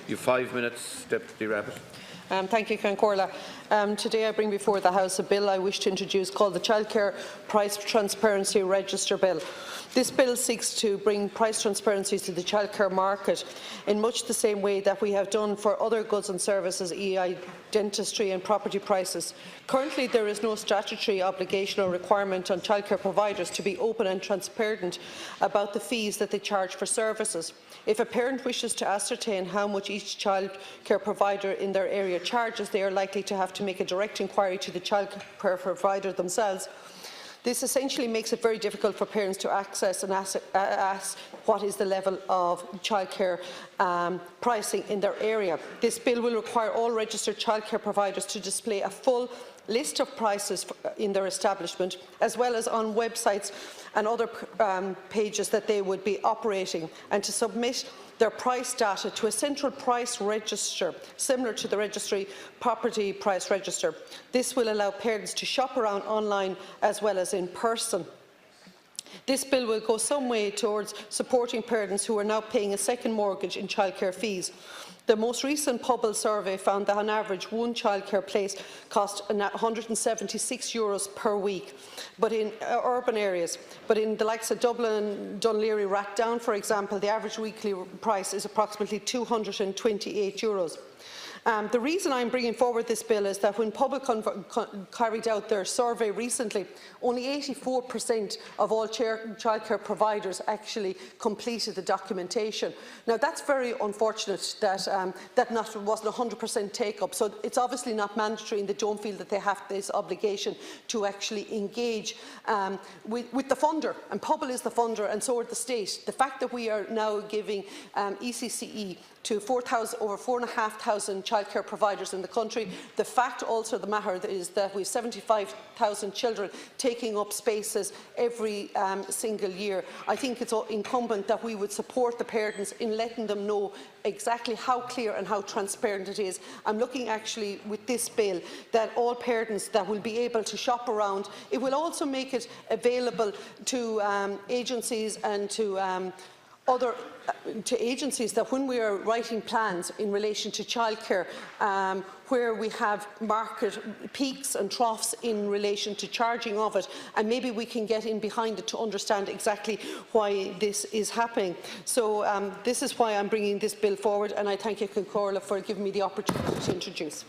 You have 5 minutes, Deputy Rabbitte. Thank you, Concorla. Today I bring before the House a bill I wish to introduce called the Childcare Price Transparency Register Bill. This bill seeks to bring price transparency to the childcare market in much the same way that we have done for other goods and services, e.g. dentistry and property prices. Currently, there is no statutory obligation or requirement on childcare providers to be open and transparent about the fees that they charge for services. If a parent wishes to ascertain how much each childcare provider in their area charges, they are likely to have to make a direct inquiry to the childcare provider themselves. This essentially makes it very difficult for parents to access and ask what is the level of childcare pricing in their area. This bill will require all registered childcare providers to display a full list of prices in their establishment, as well as on websites and other pages that they would be operating, and to submit their price data to a central price register, similar to the registry property price register. This will allow parents to shop around online as well as in person. This bill will go some way towards supporting parents who are now paying a second mortgage in childcare fees. The most recent Pobble survey found that on average one childcare place cost €176 per week, but in urban areas. But in the likes of Dublin and Dunleary, Rathdown, for example, the average weekly price is approximately €228. The reason I am bringing forward this bill is that when Pobble carried out their survey recently, only 84% of all childcare providers actually completed the documentation. Now, that's very unfortunate that that wasn't 100% take-up. So it's obviously not mandatory, and they don't feel that they have this obligation to actually engage with the funder. And Pobble is the funder, and so are the state. The fact that we are now giving ECCE to over 4,500 childcare providers in the country. The fact also the matter is that we have 75,000 children taking up spaces every single year. I think it's incumbent that we would support the parents in letting them know exactly how clear and how transparent it is. I'm looking actually with this bill that all parents that will be able to shop around. It will also make it available to agencies and to agencies that when we are writing plans in relation to childcare, where we have market peaks and troughs in relation to charging of it, and maybe we can get in behind it to understand exactly why this is happening. So this is why I'm bringing this bill forward, and I thank you, Concorla, for giving me the opportunity to introduce.